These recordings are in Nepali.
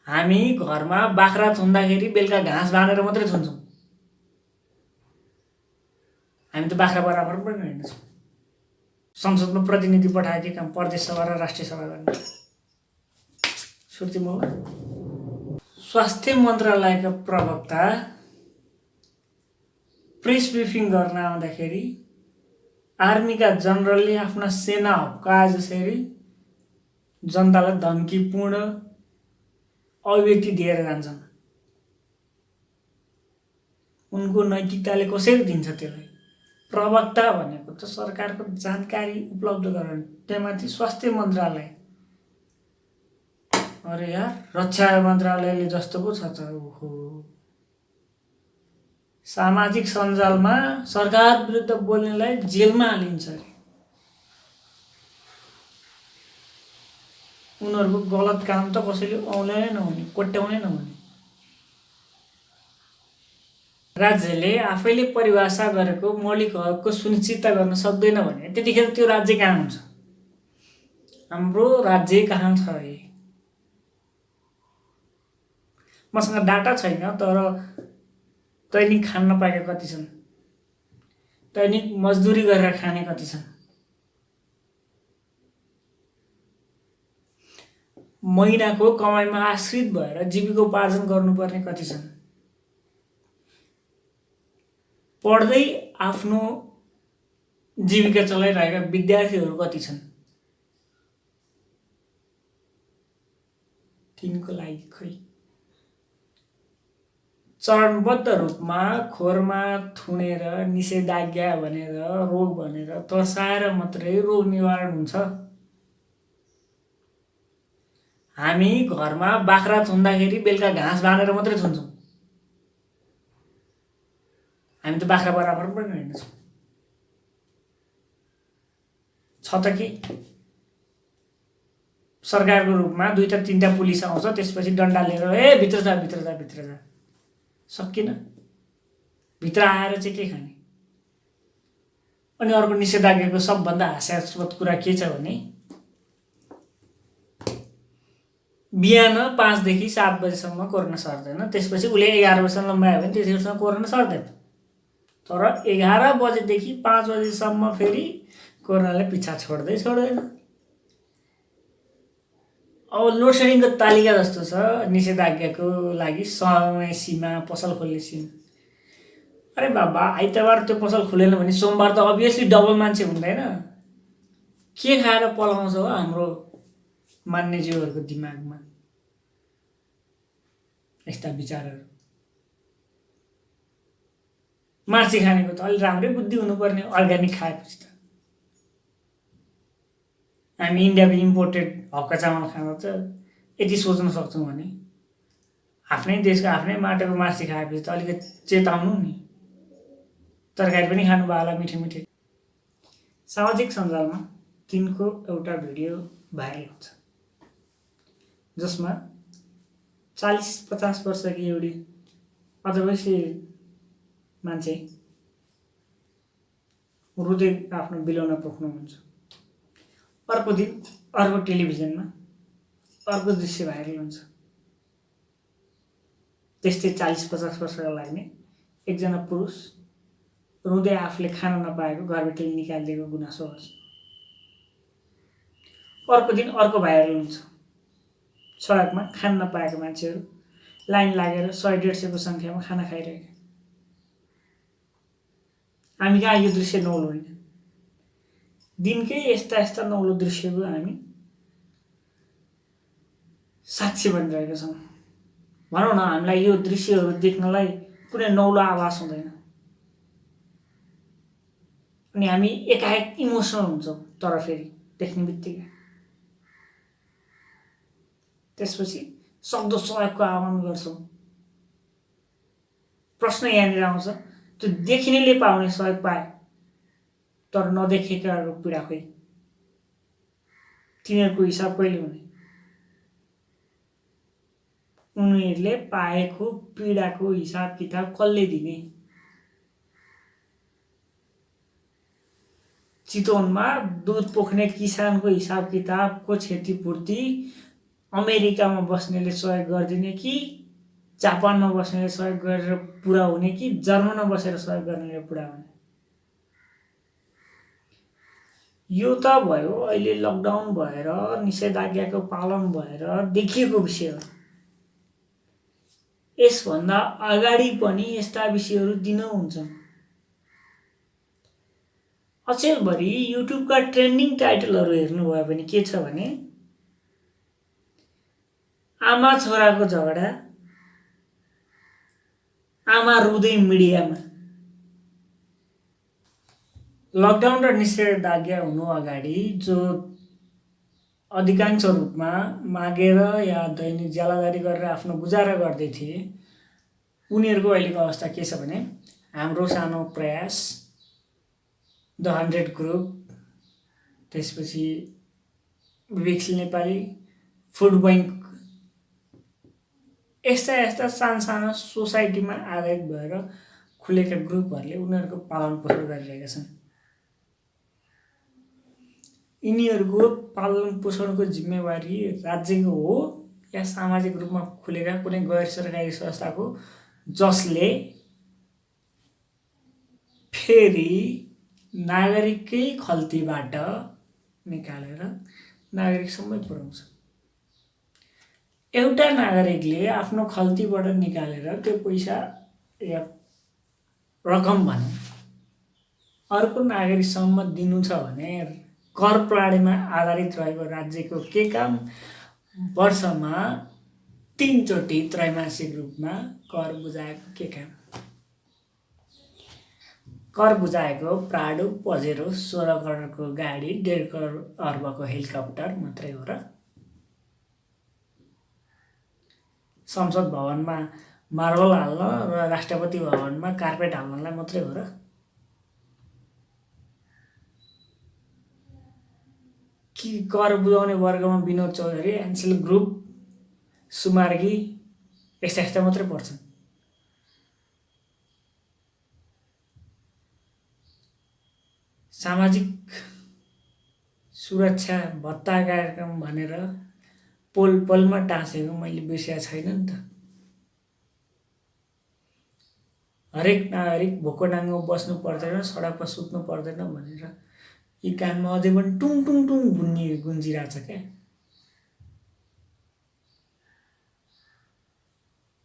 हामी घरमा बाख्रा थुन्दाखेरि बेलुका घाँस बाँधेर मात्रै थुन्छौँ। हामी त बाख्रा बराबर पनि हैनछौँ। संसदमा प्रतिनिधि पठाए के काम, प्रदेश सभा र राष्ट्रिय सभा गर्ने सुर्ती मौला। स्वास्थ्य मन्त्रालयका प्रवक्ता प्रेस ब्रिफिङ गर्न आउँदाखेरि आर्मीका जनरलले आफ्ना सेना हप्काए जसरी जनतालाई धम्कीपूर्ण अभिव्यक्ति दिएर जान्छन्। उनको नैतिकताले कसरी दिन्छ त्यसलाई? प्रवक्ता भनेको त सरकारको जानकारी उपलब्ध गराउने, त्यहाँमाथि स्वास्थ्य मन्त्रालय। अरे यार, रक्षा मन्त्रालयले जस्तो पो छ त। ओहो, सामाजिक सञ्जालमा सरकार विरुद्ध बोल्नेलाई जेलमा हालिन्छ अरे। उनीहरूको गलत काम त कसैले औँले नै नहुने, कोट्याउनै नहुने। राज्यले आफैले परिभाषा गरेको मौलिक हकको सुनिश्चितता गर्न सक्दैन भने त्यतिखेर त्यो राज्य कहाँ हुन्छ? हाम्रो राज्य कहाँ छ? मसँग डाटा छैन, तर दैनिक खान नपाएका कति छन्? दैनिक मजदुरी गरेर खाने कति छन्? महिनाको कमाइमा आश्रित भएर जीविकोपार्जन गर्नुपर्ने कति छन्? पढ्दै आफ्नो जीविका चलाइरहेका विद्यार्थीहरू कति छन्? तिनको लागि खै चरणबद्ध रूपमा खोरमा थुनेर निषेधाज्ञा भनेर रोग भनेर तर्साएर मात्रै रोग निवारण हुन्छ। हामी घरमा बाख्रा थुन्दाखेरि बेलुका घाँस बाँधेर मात्रै थुन्छौँ। हामी त बाख्रा बराबर पनि हैनछौँ। छ त कि सरकारको रूपमा 2-3टा पुलिस आउँछ, त्यसपछि डन्डा लिएर ए भित्र जा भित्र जा भित्र जा। सकिन, भित्र आएर चाहिँ के खाने? अनि अर्को निषेधाज्ञाको सबभन्दा हास्यास्पद कुरा के छ भने बिहान 5 देखि 7 बजेसम्म कोरोना सर्दैन, त्यसपछि उसले 11 बजेसम्म लम्बायो भने त्यसैसँग कोरोना सर्दैन। तर 11 बजेदेखि 5 बजेसम्म फेरि कोरोनाले पिछा छोड्दैन। अब लोड सेडिङको तालिका जस्तो छ निषेधाज्ञाको लागि समय सीमा, पसल खोल्ने सीमा। अरे बाबा, आइतबार त्यो पसल खुलेन भने सोमबार त अभियसली डबल मान्छे हुँदैन। के खाएर पलाउँछ हो हाम्रो मान्यज्यूहरूको दिमागमा यस्ता विचारहरू? मार्सी खानेको त अलि राम्रै बुद्धि हुनुपर्ने, अर्ग्यानिक खाएपछि त। हामी इन्डियाको इम्पोर्टेड हक्का चामल खाँदा त यति सोच्न सक्छौँ भने आफ्नै देशको आफ्नै माटोको मार्सी खाएपछि त अलिकति चेताउनु नि। तरकारी पनि खानु भयो होला मिठो मिठो। सामाजिक सञ्जालमा तिनको एउटा भिडियो भाइरल हुन्छ जसमा 40-50 वर्षकी एउटी अधवयसी मान्छे रुँदै आफ्नो बिलौना पोख्नुहुन्छ। अर्को दिन अर्को टेलिभिजनमा अर्को दृश्य भाइरल हुन्छ। त्यस्तै 40-50 वर्षका लाग्ने एकजना पुरुष रुँदै आफूले खान नपाएको घरबाट निकालिदिएको गुनासो गर्छ। अर्को दिन अर्को भाइरल हुन्छ। सडकमा खान नपाएका मान्छेहरू लाइन लागेर 100-150को सङ्ख्यामा खाना खाइरहेका। हामी कहाँ यो दृश्य नौलो होइन? दिनकै यस्ता नौलो दृश्यको हामी साक्षी बनिरहेका छौँ। भनौँ न, हामीलाई यो दृश्यहरू देख्नलाई कुनै नौलो आभास हुँदैन अनि हामी एकाएक इमोसनल हुन्छौँ। तर फेरि देख्ने बित्तिकै त्यसपछि सक्दो सहयोगको आह्वान गर्छौँ। प्रश्न यहाँनिर आउँछ, त्यो देखिनेले पाउने सहयोग पाए तर नदेखेकाको पीडा खोइ, तिनीहरूको हिसाब कहिले हुने? उनीहरूले पाएको पीडाको हिसाब किताब कसले दिने? चितवनमा दुध पोख्ने किसानको हिसाब किताबको क्षतिपूर्ति अमेरिकामा बस्नेले सहयोग गरिदिने कि जापानमा बस्नेले सहयोग गरेर पुरा हुने कि जर्मनमा बसेर सहयोग गर्नेले पुरा हुने? यो त भयो अहिले लकडाउन भएर निषेधाज्ञाको पालन भएर देखिएको विषय हो। यसभन्दा अगाडि पनि यस्ता विषयहरू दिन हुन्छन्। अचेलभरि युट्युबका ट्रेन्डिङ टाइटलहरू हेर्नुभयो भने के छ भने आमा छोराको झगडा, आमा रुँदै मिडियामा। लकडाउन र निषेधाज्ञा हुनु अगाडि जो अधिकांश रूपमा मागेर या दैनिक ज्यालादारी गरेर आफ्नो गुजारा गर्दै थिए उनीहरूको अहिलेको अवस्था के छ भने हाम्रो सानो प्रयास, द 100 ग्रुप, त्यसपछि विवेकशील नेपाली, फुड बैंक, यस्ता साना सोसाइटीमा आधारित भएर खुलेका ग्रुपहरूले उनीहरूको पालन पोषण गरिरहेका छन्। यिनीहरूको पालन पोषणको जिम्मेवारी राज्यको हो या सामाजिक रूपमा खुलेका कुनै गैर सरकारी संस्थाको, जसले फेरि नागरिककै खल्तीबाट निकालेर नागरिकसम्मै पुर्याउँछ। एउटा नागरिकले आफ्नो खल्तीबाट निकालेर त्यो पैसा या रकम भने अर्को नागरिकसम्म दिनु छ भने कर प्रणालीमा आधारित रहेको राज्यको के काम? वर्षमा 3 चोटि त्रैमासिक रूपमा कर बुझाएको के काम? कर बुझाएको प्राडो, पजेरो, 16 करोडको गाडी, 1.5 करोड अर्बको हेलिकप्टर मात्रै हो र? संसद भवनमा मार्बल हाल्न र राष्ट्रपति भवनमा कार्पेट हाल्नलाई मात्रै हो र? कि कर बुझाउने वर्गमा विनोद चौधरी, एन्सेल ग्रुप, सुमार्गी यस्ता मात्रै पर्छन्? सामाजिक सुरक्षा भत्ता कार्यक्रम भनेर पोलमा टाँसेको मैले बिर्सेको छैन नि त। हरेक नागरिक भोको नाङ्गो बस्नु पर्दैन, सडकमा सुत्नु पर्दैन भनेर यी कानमा अझै पनि टुङ टुङ टुङ गुन्जिरहेछ क्या।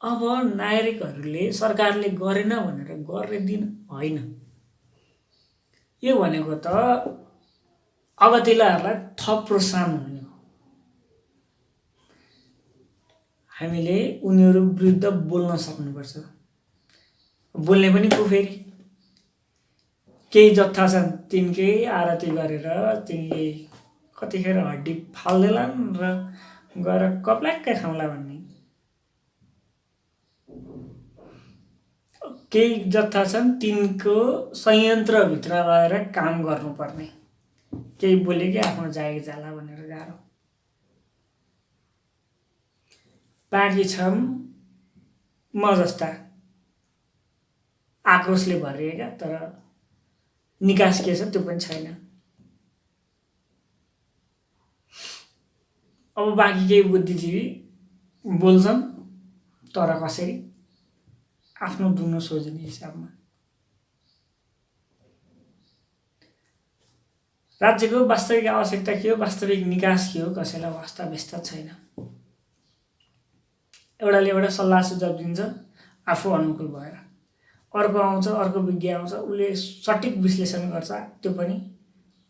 अब नागरिकहरूले सरकारले गरेन भनेर गर्ने दिन होइन। यो भनेको त अगतिलाहरूलाई थप प्रोत्साहन हुने हो। हामीले उनीहरू विरुद्ध बोल्न सक्नुपर्छ। बोल्ने पनि को फेरि? केही जत्था छन् तिनकै आरती गरेर तिनले कतिखेर हड्डी फाल्देलान् र गएर कप्ल्याक्कै खाउँला भन्ने। केही जत्था छन् तिनको संयन्त्रभित्र रहेर काम गर्नुपर्ने, केही बोले कि आफ्नो जागिर जाला भनेर गाह्रो। बाँकी छन् म जस्ता आक्रोशले भरिएका तर निकास के छ त्यो पनि छैन। अब बाँकी केही बुद्धिजीवी बोल्छन् तर कसरी? आफ्नो दुनो सोच्ने हिसाबमा। राज्यको वास्तविक आवश्यकता के हो, वास्तविक निकास के हो, कसैलाई वास्ता व्यस्त छैन। एउटाले एउटा सल्लाह सुझाव दिन्छ आफू अनुकूल भएर, अर्को आउँछ, अर्को विज्ञ आउँछ, उसले सठिक विश्लेषण गर्छ, त्यो पनि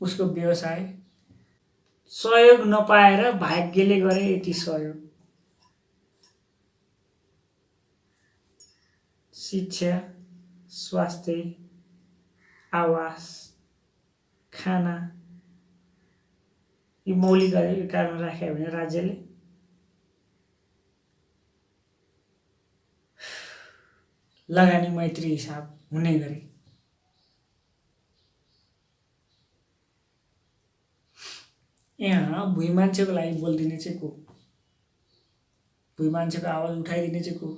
उसको व्यवसाय। सहयोग नपाएर भाग्यले गरे यति सहयोग। शिक्षा, स्वास्थ्य, आवास, खाना यी मौलिक अधिकारमा राख्यो भने राज्यले लगानी मैत्री हिसाब हुने गरी यहाँ भुइँ मान्छेको लागि बोलिदिने चाहिँ को? भुइँ मान्छेको आवाज उठाइदिने चाहिँ को?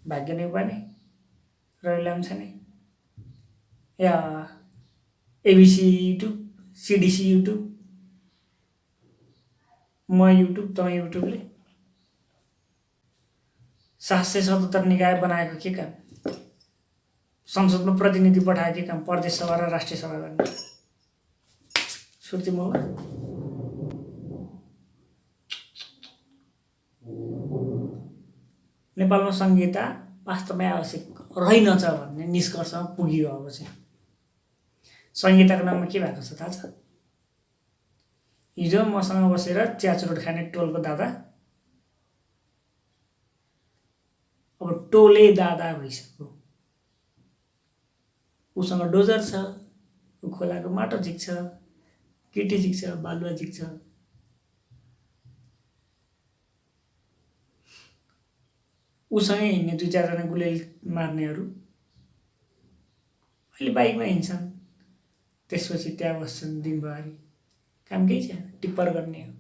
भाग्य नेउपाने, रवि लामिछाने या एबिसी युट्युब सिडिसी युट्युब, म युट्युब, तँ युट्युबले 777 निकाय बनाएको के काम? संसदमा प्रतिनिधि पठाएको के काम? प्रदेश सभा र राष्ट्रिय सभा गर्ने सुर्ती मौला। नेपालमा संहिता वास्तवमै आवश्यक रहेनछ भन्ने निष्कर्षमा पुगियो। अब चाहिँ संहिताको नाममा के भएको छ थाहा छ? हिजो मसँग बसेर च्याचुरोट खाने टोलको दादा अब टोले दादा भइसक्यो। उसँग डोजर छ, ऊ खोलाको माटो झिक्छ, गिटी झिक्छ, बालुवा झिक्छ। उसँगै हिँड्ने 2-4 जना गुलेल मार्नेहरू अहिले बाइकमा हिँड्छन्, त्यसपछि त्यहाँ बस्छन् दिनभरि, काम केही छैन, टिप्पर गर्ने हो।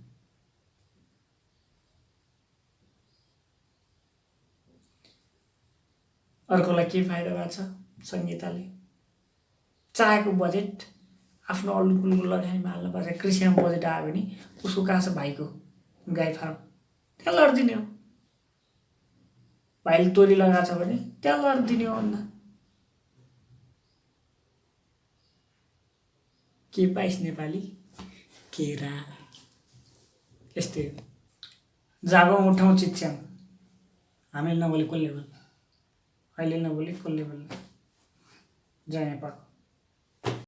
अर्कोलाई के फाइदा भएको छ? संहिताले चाहेको बजेट आफ्नो अल्लुकुल्लु लगानीमा हाल्न पर्छ। कृषिमा बजेट आयो भने उसको कहाँ छ भाइको गाई फार्म, त्यहाँ लडिदिने हो। भाइले तोरी लगाएको छ भने त्यहाँ लडिदिने हो। अन्त के पाइस नेपाली केरा, यस्तै हो। जागौँ उठाउँ चिच्याउँ, हामीले नबोले कसले बोल्ने? अहिले नबोले कसले बोल्ने? जय नेपाल।